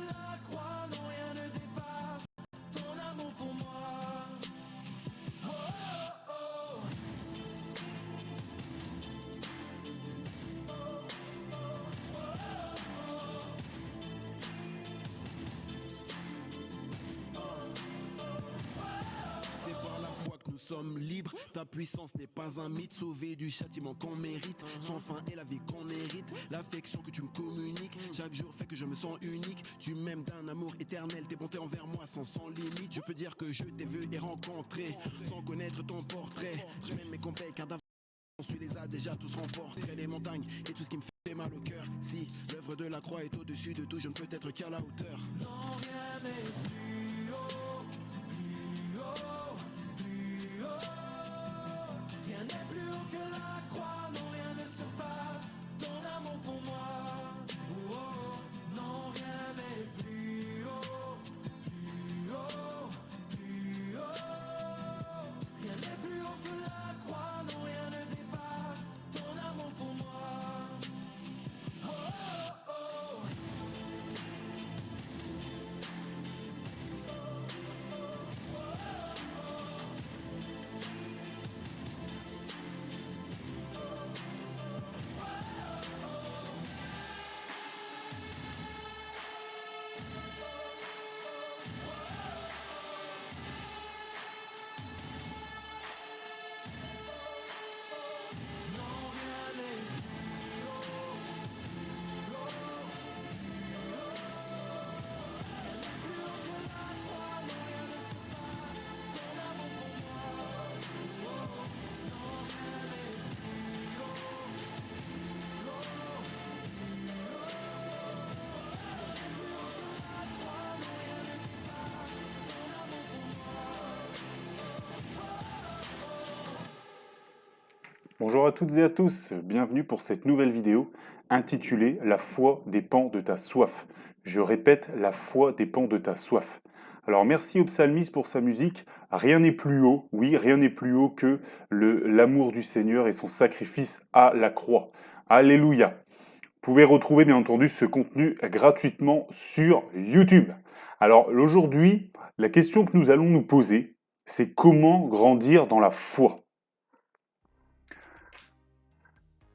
la croix, non rien ne dépasse ton amour pour moi. Oh, oh, oh. C'est par la foi que nous sommes libres. Ta puissance n'est pas un mythe. Sauvé du châtiment qu'on mérite. Sans fin est la vie qu'on hérite. L'affection que tu me communiques. Chaque jour fait que je me sens unique. Tu m'aimes d'un amour éternel. Tes bontés envers moi sont sans limite. Je peux dire que je t'ai vu et rencontré. Sans connaître ton portrait. Je mène mes complets car d'avance tu les as déjà tous remportés. Les montagnes et tout ce qui me fait mal au cœur. Si l'œuvre de la croix est au-dessus de tout, je ne peux être qu'à la hauteur. Non, rien n'est plus haut. Plus haut, plus haut. Rien n'est plus haut que la croix, non rien ne surpasse ton amour pour moi. Oh, oh. Non, rien n'est plus haut, plus haut, plus haut. Rien n'est plus haut que la croix, non rien ne dépasse ton amour pour moi. Oh, oh, oh. Bonjour à toutes et à tous, bienvenue pour cette nouvelle vidéo intitulée « La foi dépend de ta soif ». Je répète, la foi dépend de ta soif. Alors merci au psalmiste pour sa musique. Rien n'est plus haut, oui, rien n'est plus haut que l'amour du Seigneur et son sacrifice à la croix. Alléluia. Vous pouvez retrouver bien entendu ce contenu gratuitement sur YouTube. Alors aujourd'hui, la question que nous allons nous poser, c'est comment grandir dans la foi.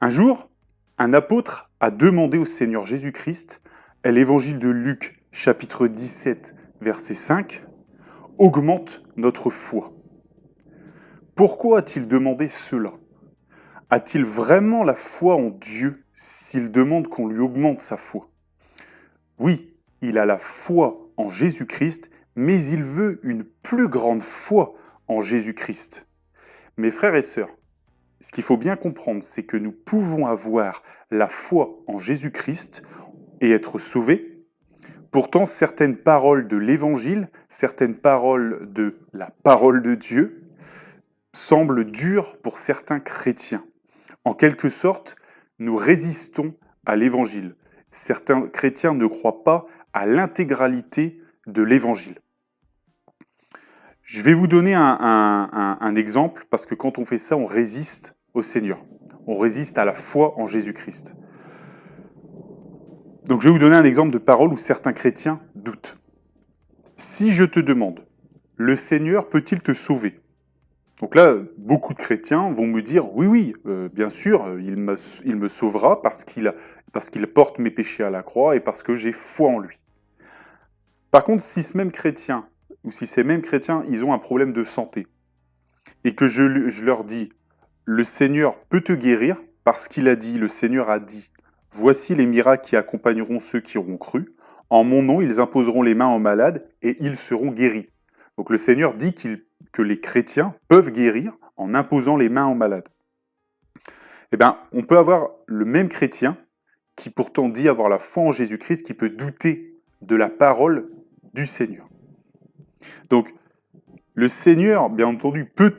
Un jour, un apôtre a demandé au Seigneur Jésus-Christ, et l'évangile de Luc, chapitre 17, verset 5, « Augmente notre foi ». Pourquoi a-t-il demandé cela? A-t-il vraiment la foi en Dieu s'il demande qu'on lui augmente sa foi? Oui, il a la foi en Jésus-Christ, mais il veut une plus grande foi en Jésus-Christ. Mes frères et sœurs, ce qu'il faut bien comprendre, c'est que nous pouvons avoir la foi en Jésus-Christ et être sauvés. Pourtant, certaines paroles de l'Évangile, certaines paroles de la parole de Dieu, semblent dures pour certains chrétiens. En quelque sorte, nous résistons à l'Évangile. Certains chrétiens ne croient pas à l'intégralité de l'Évangile. Je vais vous donner un exemple, parce que quand on fait ça, on résiste au Seigneur. On résiste à la foi en Jésus-Christ. Donc je vais vous donner un exemple de parole où certains chrétiens doutent. Si je te demande, le Seigneur peut-il te sauver? Donc là, beaucoup de chrétiens vont me dire, oui, bien sûr, il me sauvera parce qu'il porte mes péchés à la croix et parce que j'ai foi en lui. Par contre, si ce même chrétien, ou si ces mêmes chrétiens, ils ont un problème de santé, et que je leur dis, le Seigneur peut te guérir, parce qu'il a dit, le Seigneur a dit, voici les miracles qui accompagneront ceux qui auront cru, en mon nom, ils imposeront les mains aux malades, et ils seront guéris. Donc le Seigneur dit que les chrétiens peuvent guérir en imposant les mains aux malades. Eh bien, on peut avoir le même chrétien, qui pourtant dit avoir la foi en Jésus-Christ, qui peut douter de la parole du Seigneur. Donc, le Seigneur, bien entendu, peut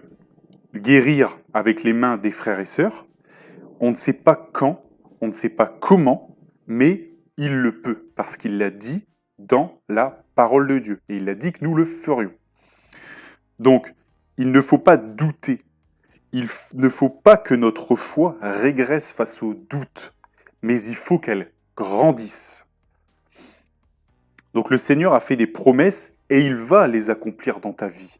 guérir avec les mains des frères et sœurs. On ne sait pas quand, on ne sait pas comment, mais il le peut, parce qu'il l'a dit dans la parole de Dieu. Et il a dit que nous le ferions. Donc, il ne faut pas douter. Il ne faut pas que notre foi régresse face au doute, mais il faut qu'elle grandisse. Donc le Seigneur a fait des promesses et il va les accomplir dans ta vie.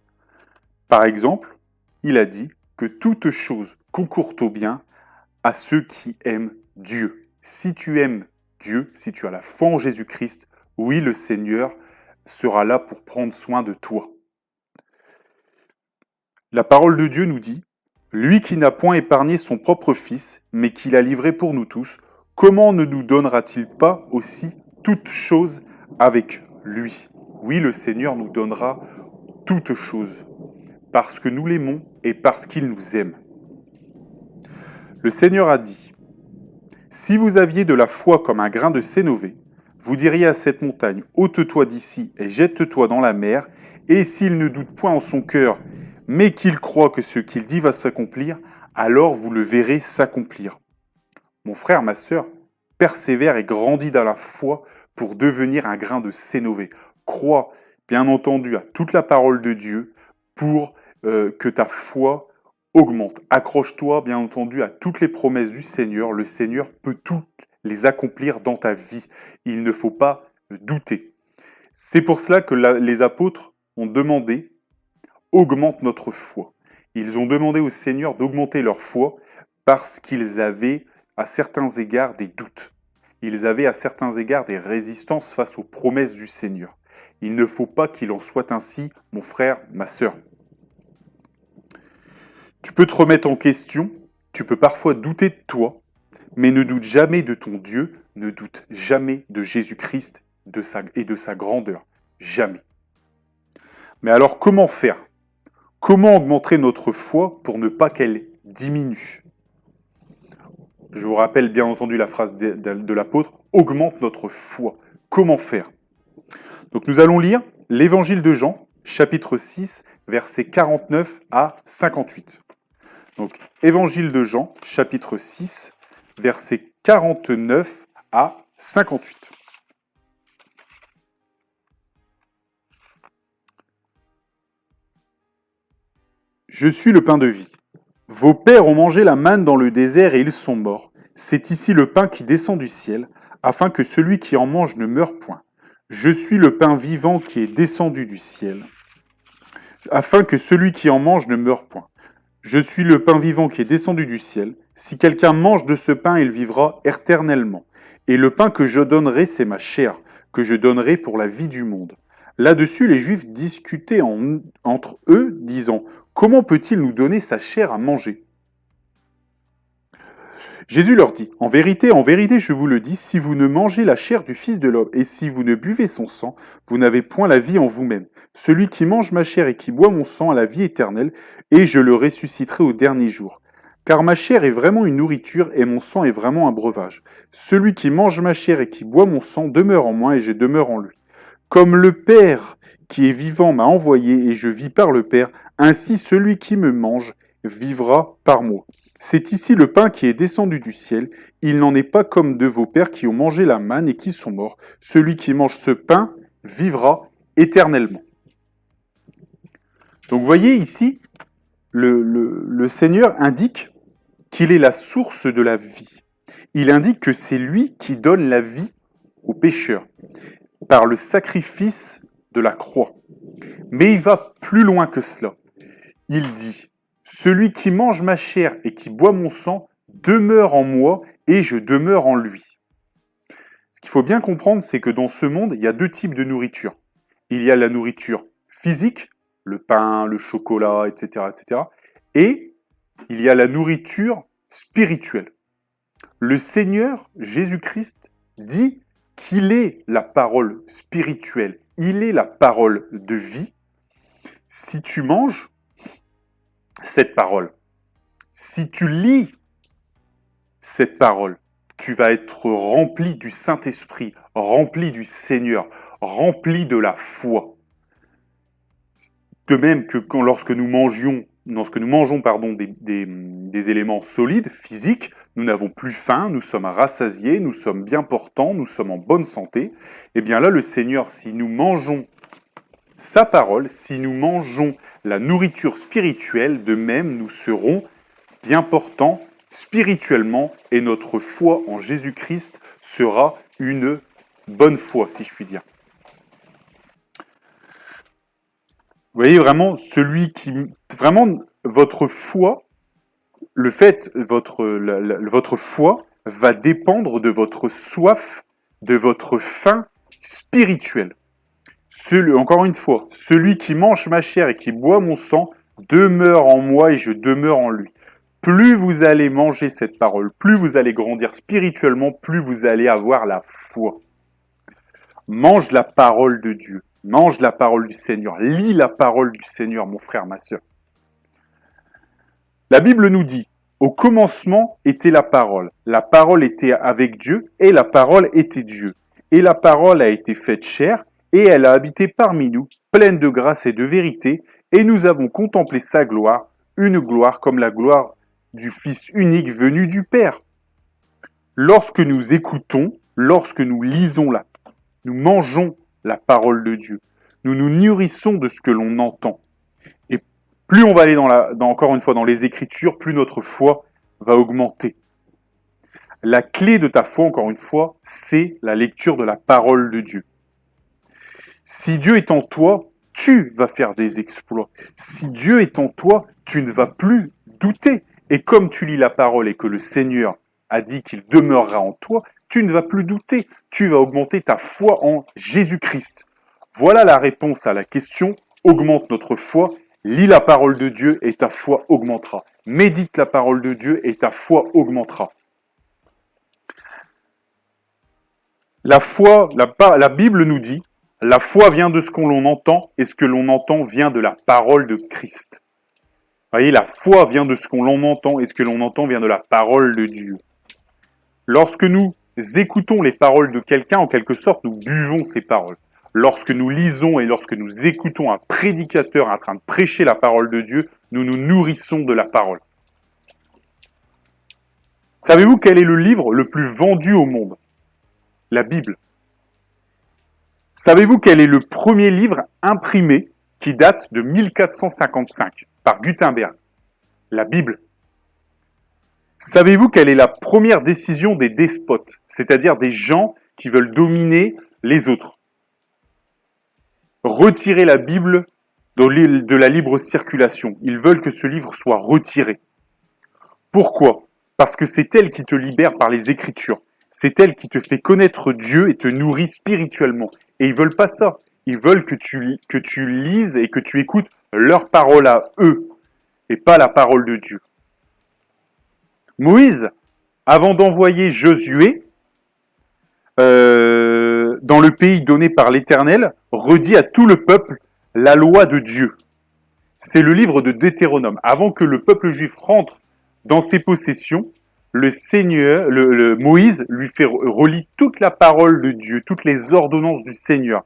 Par exemple, il a dit que toute chose concourt au bien à ceux qui aiment Dieu. Si tu aimes Dieu, si tu as la foi en Jésus-Christ, oui, le Seigneur sera là pour prendre soin de toi. La parole de Dieu nous dit, « Lui qui n'a point épargné son propre Fils, mais qui l'a livré pour nous tous, comment ne nous donnera-t-il pas aussi toutes choses avec lui ?» Oui, le Seigneur nous donnera toutes choses, parce que nous l'aimons et parce qu'il nous aime. Le Seigneur a dit, « Si vous aviez de la foi comme un grain de sénévé, vous diriez à cette montagne, ôte-toi d'ici et jette-toi dans la mer, et s'il ne doute point en son cœur, mais qu'il croit que ce qu'il dit va s'accomplir, alors vous le verrez s'accomplir. » Mon frère, ma sœur, persévère et grandis dans la foi pour devenir un grain de sénévé. Crois, bien entendu, à toute la parole de Dieu pour que ta foi augmente. Accroche-toi, bien entendu, à toutes les promesses du Seigneur. Le Seigneur peut toutes les accomplir dans ta vie. Il ne faut pas douter. C'est pour cela que les apôtres ont demandé « augmente notre foi ». Ils ont demandé au Seigneur d'augmenter leur foi parce qu'ils avaient à certains égards des doutes. Ils avaient à certains égards des résistances face aux promesses du Seigneur. Il ne faut pas qu'il en soit ainsi, mon frère, ma sœur. Tu peux te remettre en question, tu peux parfois douter de toi, mais ne doute jamais de ton Dieu, ne doute jamais de Jésus-Christ et de sa grandeur. Jamais. Mais alors comment faire ? Comment augmenter notre foi pour ne pas qu'elle diminue ? Je vous rappelle bien entendu la phrase de l'apôtre, « augmente notre foi ». Comment faire ? Donc nous allons lire l'Évangile de Jean, chapitre 6, versets 49 à 58. Donc, Évangile de Jean, chapitre 6, versets 49 à 58. Je suis le pain de vie. Vos pères ont mangé la manne dans le désert et ils sont morts. C'est ici le pain qui descend du ciel, afin que celui qui en mange ne meure point. Je suis le pain vivant qui est descendu du ciel, afin que celui qui en mange ne meure point. Je suis le pain vivant qui est descendu du ciel. Si quelqu'un mange de ce pain, il vivra éternellement. Et le pain que je donnerai, c'est ma chair, que je donnerai pour la vie du monde. Là-dessus, les Juifs discutaient entre eux, disant « Comment peut-il nous donner sa chair à manger ?» Jésus leur dit « en vérité, je vous le dis, si vous ne mangez la chair du Fils de l'homme et si vous ne buvez son sang, vous n'avez point la vie en vous-même. Celui qui mange ma chair et qui boit mon sang a la vie éternelle, et je le ressusciterai au dernier jour. Car ma chair est vraiment une nourriture et mon sang est vraiment un breuvage. Celui qui mange ma chair et qui boit mon sang demeure en moi et je demeure en lui. Comme le Père qui est vivant m'a envoyé et je vis par le Père, ainsi celui qui me mange vivra par moi. C'est ici le pain qui est descendu du ciel. Il n'en est pas comme de vos pères qui ont mangé la manne et qui sont morts. Celui qui mange ce pain vivra éternellement. » Donc vous voyez ici, le Seigneur indique qu'il est la source de la vie. Il indique que c'est lui qui donne la vie aux pécheurs par le sacrifice de la croix. Mais il va plus loin que cela. Il dit « Celui qui mange ma chair et qui boit mon sang demeure en moi et je demeure en lui. » Ce qu'il faut bien comprendre, c'est que dans ce monde, il y a deux types de nourriture. Il y a la nourriture physique, le pain, le chocolat, etc., etc. Et il y a la nourriture spirituelle. Le Seigneur Jésus-Christ dit qu'il est la parole spirituelle, il est la parole de vie. Si tu manges cette parole, si tu lis cette parole, tu vas être rempli du Saint-Esprit, rempli du Seigneur, rempli de la foi. De même que lorsque nous mangeons des éléments solides, physiques, nous n'avons plus faim, nous sommes rassasiés, nous sommes bien portants, nous sommes en bonne santé. Et bien là, le Seigneur, si nous mangeons sa parole, si nous mangeons la nourriture spirituelle, de même, nous serons bien portants spirituellement et notre foi en Jésus-Christ sera une bonne foi, si je puis dire. voyez vraiment, vraiment, votre foi, votre foi va dépendre de votre soif, de votre faim spirituelle. Encore une fois, celui qui mange ma chair et qui boit mon sang demeure en moi et je demeure en lui. Plus vous allez manger cette parole, plus vous allez grandir spirituellement, plus vous allez avoir la foi. Mange la parole de Dieu, mange la parole du Seigneur, lis la parole du Seigneur, mon frère, ma sœur. La Bible nous dit, au commencement était la parole était avec Dieu et la parole était Dieu. Et la parole a été faite chair et elle a habité parmi nous, pleine de grâce et de vérité, et nous avons contemplé sa gloire, une gloire comme la gloire du Fils unique venu du Père. Lorsque nous écoutons, lorsque nous lisons nous mangeons la parole de Dieu, nous nous nourrissons de ce que l'on entend. Et plus on va aller encore une fois dans les Écritures, plus notre foi va augmenter. La clé de ta foi, encore une fois, c'est la lecture de la parole de Dieu. Si Dieu est en toi, tu vas faire des exploits. Si Dieu est en toi, tu ne vas plus douter. Et comme tu lis la parole et que le Seigneur a dit qu'il demeurera en toi, tu ne vas plus douter. Tu vas augmenter ta foi en Jésus-Christ. Voilà la réponse à la question. Augmente notre foi. Lis la parole de Dieu et ta foi augmentera. Médite la parole de Dieu et ta foi augmentera. La foi, la Bible nous dit, la foi vient de ce qu'on entend et ce que l'on entend vient de la parole de Christ. Vous voyez, la foi vient de ce qu'on entend et ce que l'on entend vient de la parole de Dieu. Lorsque nous écoutons les paroles de quelqu'un, en quelque sorte, nous buvons ces paroles. Lorsque nous lisons et lorsque nous écoutons un prédicateur en train de prêcher la parole de Dieu, nous nous nourrissons de la parole. Savez-vous quel est le livre le plus vendu au monde ? La Bible. Savez-vous quel est le premier livre imprimé qui date de 1455 par Gutenberg ? La Bible. Savez-vous quelle est la première décision des despotes, c'est-à-dire des gens qui veulent dominer les autres ? Retirer la Bible de la libre circulation. Ils veulent que ce livre soit retiré. Pourquoi ? Parce que c'est elle qui te libère par les Écritures. C'est elle qui te fait connaître Dieu et te nourrit spirituellement. Et ils veulent pas ça. Ils veulent que tu lises et que tu écoutes leur parole à eux et pas la parole de Dieu. Moïse, avant d'envoyer Josué dans le pays donné par l'Éternel, redit à tout le peuple la loi de Dieu. C'est le livre de Deutéronome. Avant que le peuple juif rentre dans ses possessions, le Seigneur, Moïse lui relit toute la parole de Dieu, toutes les ordonnances du Seigneur.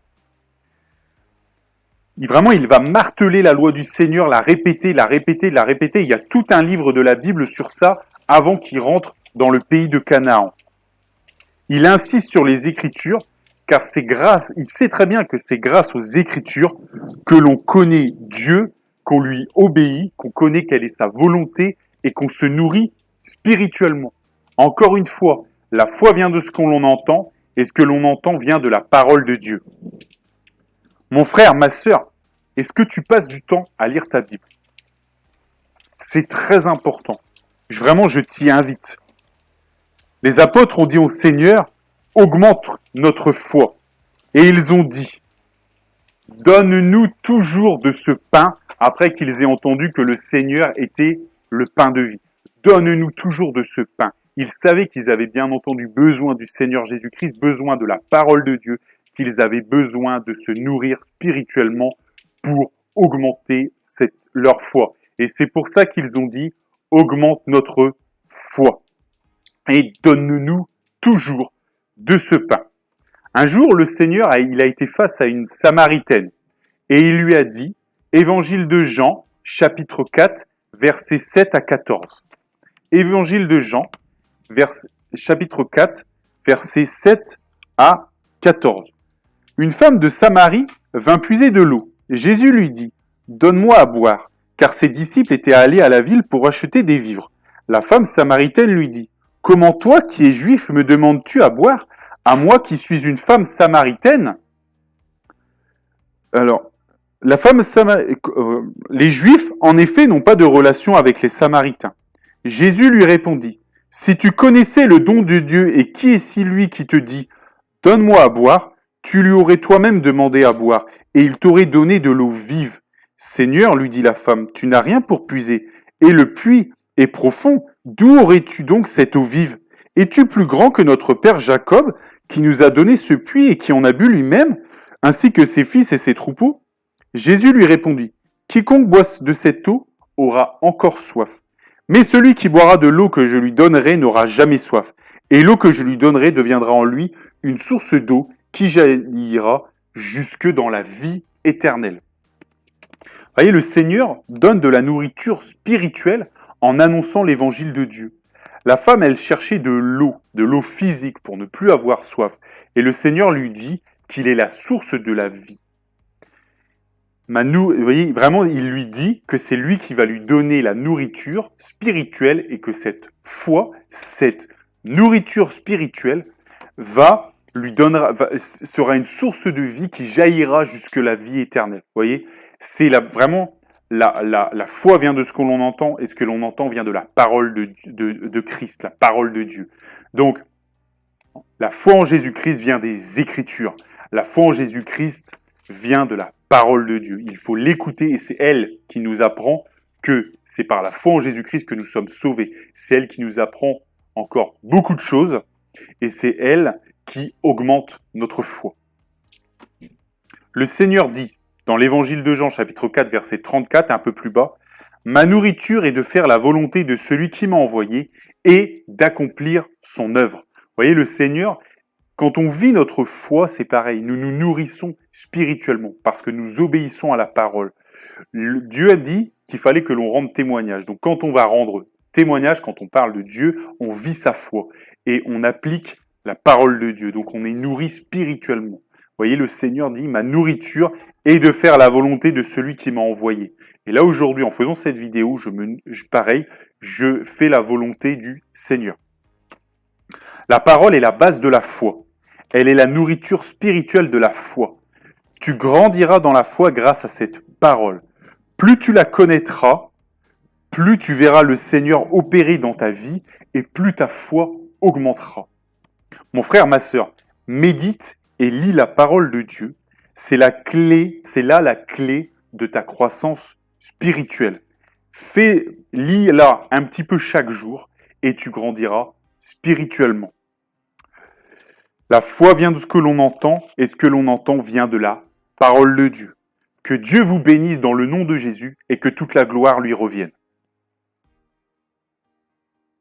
Vraiment, il va marteler la loi du Seigneur, la répéter, la répéter, la répéter. Il y a tout un livre de la Bible sur ça avant qu'il rentre dans le pays de Canaan. Il insiste sur les Écritures, car il sait très bien que c'est grâce aux Écritures que l'on connaît Dieu, qu'on lui obéit, qu'on connaît quelle est sa volonté et qu'on se nourrit spirituellement. Encore une fois, la foi vient de ce qu'on entend et ce que l'on entend vient de la parole de Dieu. Mon frère, ma sœur, est-ce que tu passes du temps à lire ta Bible ? C'est très important. Vraiment, je t'y invite. Les apôtres ont dit au Seigneur, augmente notre foi. Et ils ont dit, donne-nous toujours de ce pain, après qu'ils aient entendu que le Seigneur était le pain de vie. Donne-nous toujours de ce pain. Ils savaient qu'ils avaient bien entendu besoin du Seigneur Jésus-Christ, besoin de la parole de Dieu, qu'ils avaient besoin de se nourrir spirituellement pour augmenter leur foi. Et c'est pour ça qu'ils ont dit, augmente notre foi. Et donne-nous toujours de ce pain. Un jour, le Seigneur il a été face à une Samaritaine et il lui a dit, Évangile de Jean, chapitre 4, versets 7 à 14. Évangile de Jean, chapitre 4, versets 7 à 14. Une femme de Samarie vint puiser de l'eau. Jésus lui dit, donne-moi à boire, car ses disciples étaient allés à la ville pour acheter des vivres. La femme samaritaine lui dit, comment toi qui es juif me demandes-tu à boire, à moi qui suis une femme samaritaine ? Alors, Les Juifs, en effet, n'ont pas de relation avec les Samaritains. Jésus lui répondit, « Si tu connaissais le don de Dieu et qui est celui qui te dit, « Donne-moi à boire », tu lui aurais toi-même demandé à boire, et il t'aurait donné de l'eau vive. Seigneur, lui dit la femme, tu n'as rien pour puiser, et le puits est profond. D'où aurais-tu donc cette eau vive? Es-tu plus grand que notre père Jacob, qui nous a donné ce puits et qui en a bu lui-même, ainsi que ses fils et ses troupeaux? Jésus lui répondit, quiconque boit de cette eau aura encore soif. Mais celui qui boira de l'eau que je lui donnerai n'aura jamais soif, et l'eau que je lui donnerai deviendra en lui une source d'eau qui jaillira jusque dans la vie éternelle. Vous voyez, le Seigneur donne de la nourriture spirituelle en annonçant l'évangile de Dieu. La femme, elle cherchait de l'eau physique pour ne plus avoir soif. Et le Seigneur lui dit qu'il est la source de la vie. Vous voyez, vraiment, il lui dit que c'est lui qui va lui donner la nourriture spirituelle et que cette foi, cette nourriture spirituelle sera une source de vie qui jaillira jusque la vie éternelle. Vous voyez, c'est vraiment la foi vient de ce que l'on entend et ce que l'on entend vient de la parole de Christ, la parole de Dieu. Donc, la foi en Jésus-Christ vient des Écritures. La foi en Jésus-Christ vient de la parole de Dieu. Il faut l'écouter et c'est elle qui nous apprend que c'est par la foi en Jésus-Christ que nous sommes sauvés. C'est elle qui nous apprend encore beaucoup de choses et c'est elle qui augmente notre foi. Le Seigneur dit, dans l'évangile de Jean, chapitre 4, verset 34, un peu plus bas, « Ma nourriture est de faire la volonté de celui qui m'a envoyé et d'accomplir son œuvre. » Vous voyez, le Seigneur, quand on vit notre foi, c'est pareil. Nous nous nourrissons spirituellement parce que nous obéissons à la parole. Dieu a dit qu'il fallait que l'on rende témoignage. Donc quand on va rendre témoignage, quand on parle de Dieu, on vit sa foi et on applique la parole de Dieu. Donc on est nourri spirituellement. Vous voyez, le Seigneur dit, ma nourriture est de faire la volonté de celui qui m'a envoyé. Et là, aujourd'hui, en faisant cette vidéo, je fais la volonté du Seigneur. La parole est la base de la foi. Elle est la nourriture spirituelle de la foi. Tu grandiras dans la foi grâce à cette parole. Plus tu la connaîtras, plus tu verras le Seigneur opérer dans ta vie et plus ta foi augmentera. Mon frère, ma sœur, médite et lis la parole de Dieu. C'est là la clé de ta croissance spirituelle. Lis-la un petit peu chaque jour et tu grandiras spirituellement. La foi vient de ce que l'on entend et ce que l'on entend vient de la parole de Dieu. Que Dieu vous bénisse dans le nom de Jésus et que toute la gloire lui revienne.